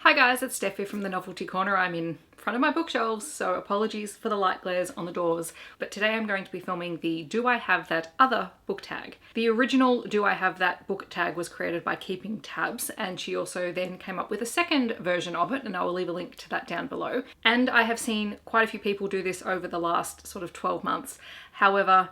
Hi guys, it's Steffi from the Novelty Corner. I'm in front of my bookshelves, so apologies for the light glares on the doors. But today I'm going to be filming the Do I Have That Other book tag. The original Do I Have That book tag was created by Keeping Tabs, and she also then came up with a second version of it, and I will leave a link to that down below. And I have seen quite a few people do this over the last sort of 12 months. However,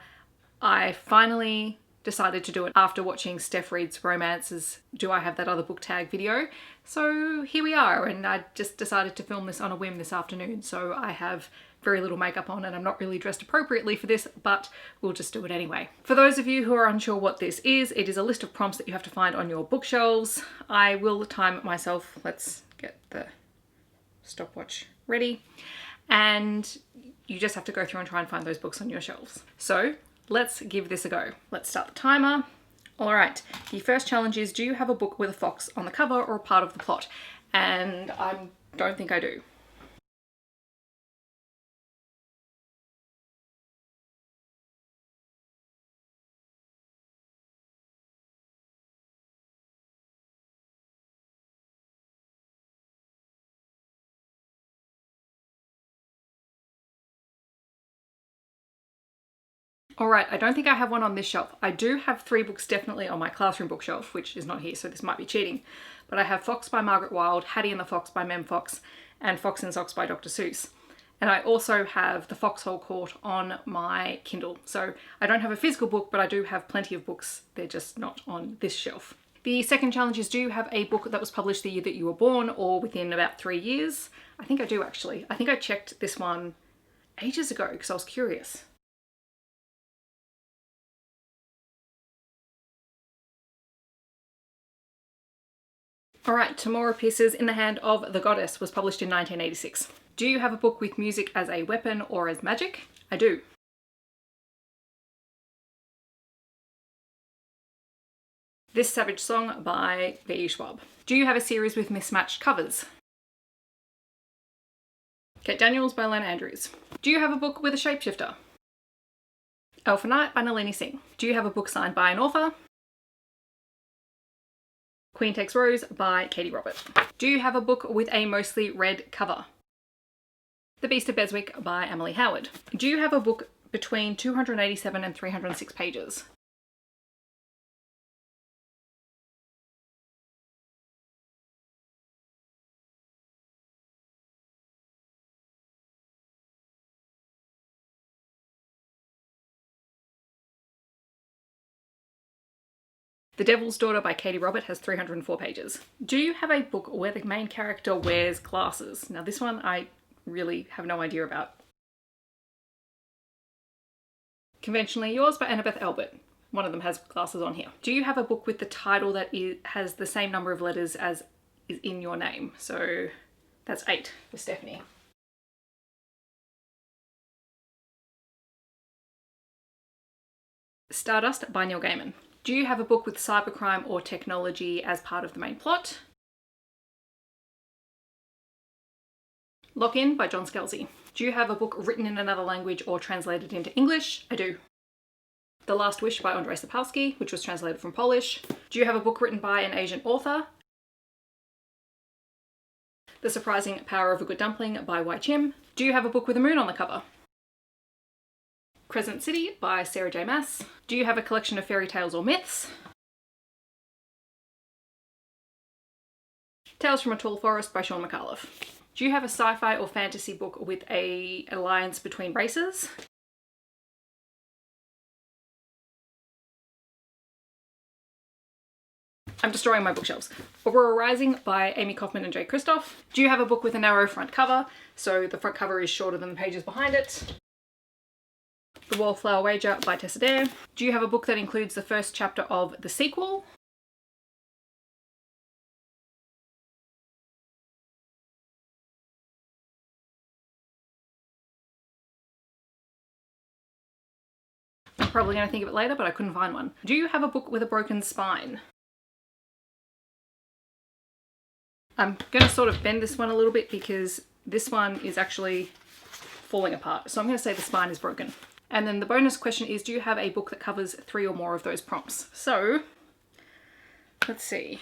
I finally decided to do it after watching Steph Reed's Romance's Do I Have That Other book tag video. So here we are, and I just decided to film this on a whim this afternoon. So I have very little makeup on and I'm not really dressed appropriately for this, but we'll just do it anyway. For those of you who are unsure what this is, it is a list of prompts that you have to find on your bookshelves. I will time it myself. Let's get the stopwatch ready. And you just have to go through and try and find those books on your shelves. So let's give this a go. Let's start the timer. All right, the first challenge is, do you have a book with a fox on the cover or a part of the plot? And I don't think I do. All right, I don't think I have one on this shelf. I do have 3 books definitely on my classroom bookshelf, which is not here, so this might be cheating. But I have Fox by Margaret Wilde, Hattie and the Fox by Mem Fox, and Fox and Socks by Dr. Seuss. And I also have The Foxhole Court on my Kindle. So I don't have a physical book, but I do have plenty of books. They're just not on this shelf. The second challenge is, do you have a book that was published the year that you were born or within about 3 years? I think I do actually. I think I checked this one ages ago because I was curious. All right, Tamora Pierce's In the Hand of the Goddess was published in 1986. Do you have a book with music as a weapon or as magic? I do. This Savage Song by V.E. Schwab. Do you have a series with mismatched covers? Kate Daniels by Len Andrews. Do you have a book with a shapeshifter? Elf Night by Nalini Singh. Do you have a book signed by an author? Queen Takes Rose by Katie Robert. Do you have a book with a mostly red cover? The Beast of Beswick by Emily Howard. Do you have a book between 287 and 306 pages? The Devil's Daughter by Katie Robert has 304 pages. Do you have a book where the main character wears glasses? Now this one I really have no idea about. Conventionally Yours by Annabeth Albert. One of them has glasses on here. Do you have a book with the title that has the same number of letters as is in your name? So that's 8 for Stephanie. Stardust by Neil Gaiman. Do you have a book with cybercrime or technology as part of the main plot? Lock In by John Scalzi. Do you have a book written in another language or translated into English? I do. The Last Wish by Andrzej Sapkowski, which was translated from Polish. Do you have a book written by an Asian author? The Surprising Power of a Good Dumpling by Y. Chim. Do you have a book with a moon on the cover? Crescent City by Sarah J. Maas. Do you have a collection of fairy tales or myths? Tales from a Tall Forest by Sean McAuliffe. Do you have a sci-fi or fantasy book with an alliance between races? I'm destroying my bookshelves. Aurora Rising by Amy Kaufman and Jay Kristoff. Do you have a book with a narrow front cover, so the front cover is shorter than the pages behind it? The Wallflower Wager by Tessa Dare. Do you have a book that includes the first chapter of the sequel? I'm probably going to think of it later, but I couldn't find one. Do you have a book with a broken spine? I'm going to sort of bend this one a little bit because this one is actually falling apart. So I'm going to say the spine is broken. And then the bonus question is, do you have a book that covers 3 or more of those prompts? So let's see.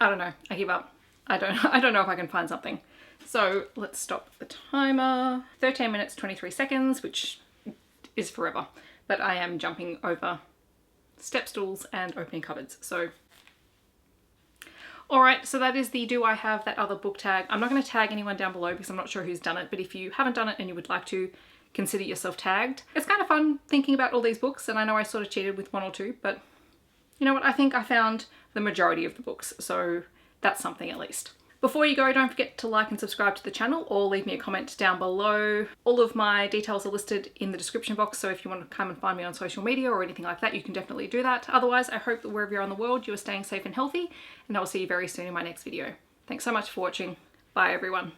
I don't know. I give up. I don't know if I can find something. So let's stop the timer. 13 minutes, 23 seconds, which is forever. But I am jumping over step stools and opening cupboards. So, all right, so that is the Do I Have That Other book tag. I'm not going to tag anyone down below because I'm not sure who's done it, but if you haven't done it and you would like to, consider yourself tagged. It's kind of fun thinking about all these books, and I know I sort of cheated with one or two, but you know what? I think I found the majority of the books, so that's something at least. Before you go, don't forget to like and subscribe to the channel or leave me a comment down below. All of my details are listed in the description box, so if you want to come and find me on social media or anything like that, you can definitely do that. Otherwise, I hope that wherever you're in the world, you are staying safe and healthy, and I will see you very soon in my next video. Thanks so much for watching. Bye everyone.